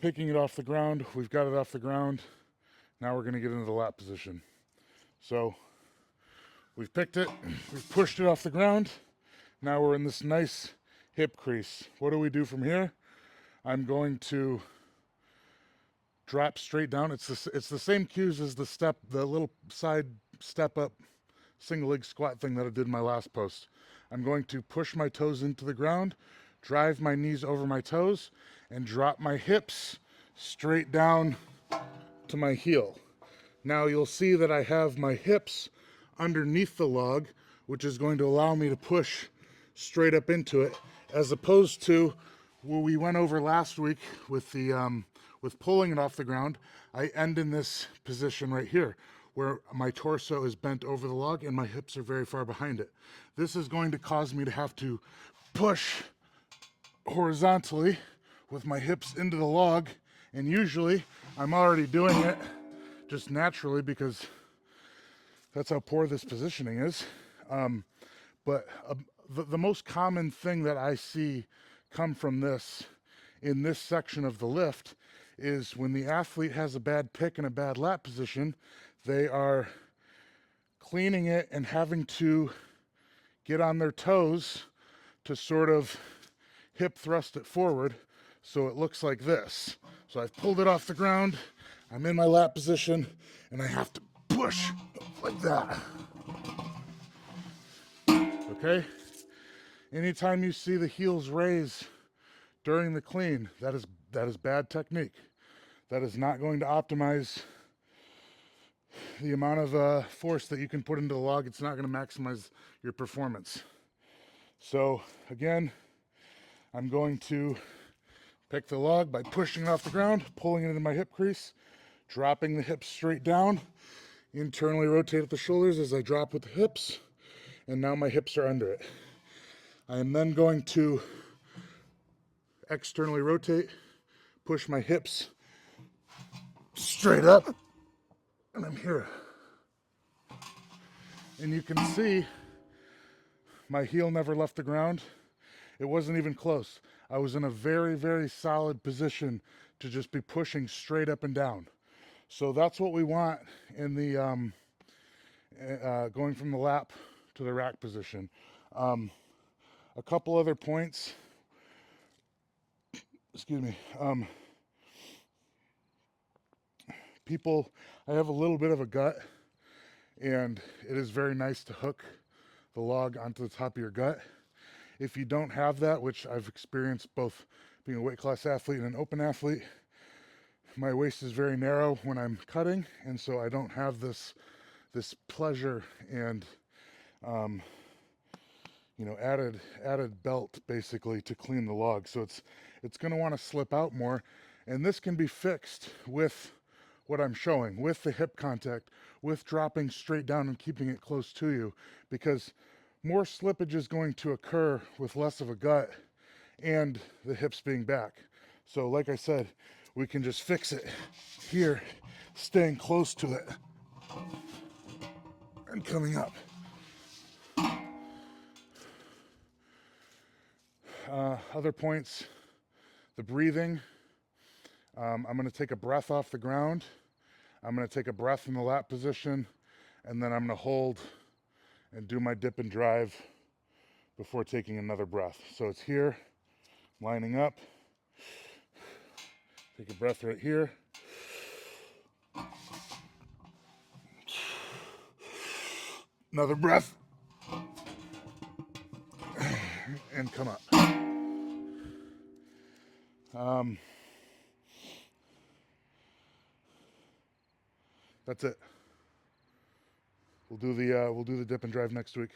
picking it off the ground. We've got it off the ground. Now we're going to get into the lat position. So we've picked it, we've pushed it off the ground. Now we're in this nice hip crease. What do we do from here? I'm going to drop straight down. It's the same cues as the little side step up single leg squat thing that I did in my last post. I'm going to push my toes into the ground, drive my knees over my toes, and drop my hips straight down to my heel. Now you'll see that I have my hips underneath the log, which is going to allow me to push straight up into it, as opposed to what we went over last week with the with pulling it off the ground. I end in this position right here, where my torso is bent over the log and my hips are very far behind it. This is going to cause me to have to push horizontally with my hips into the log, and usually I'm already doing it just naturally because that's how poor this positioning is. But the most common thing that I see come from this in this section of the lift is when the athlete has a bad pick and a bad lat position, they are cleaning it and having to get on their toes to sort of hip thrust it forward so it looks like this. So I've pulled it off the ground, I'm in my lat position, and I have to push like that. Okay? Anytime you see the heels raise during the clean, that is bad technique. That is not going to optimize the amount of force that you can put into the log. It's not going to maximize your performance. So again, I'm going to pick the log by pushing it off the ground, pulling it into my hip crease, dropping the hips straight down, internally rotate at the shoulders as I drop with the hips, and now my hips are under it. I am then going to externally rotate, push my hips straight up, and I'm here. And you can see my heel never left the ground. It wasn't even close. I was in a very, very solid position to just be pushing straight up and down. So that's what we want in the going from the lap to the rack position. A couple other points. Excuse me. I have a little bit of a gut, and it is very nice to hook the log onto the top of your gut. If you don't have that, which I've experienced both being a weight class athlete and an open athlete, my waist is very narrow when I'm cutting, and so I don't have this pleasure and added belt basically to clean the log. So it's going to want to slip out more, and this can be fixed with what I'm showing, with the hip contact, with dropping straight down and keeping it close to you, because more slippage is going to occur with less of a gut and the hips being back. So like I said, we can just fix it here, staying close to it and coming up. Other points, the breathing. I'm going to take a breath off the ground. I'm going to take a breath in the lat position, and then I'm going to hold and do my dip and drive before taking another breath. So it's here, lining up. Take a breath right here. Another breath. And come up. That's it. We'll do the dip and drive next week.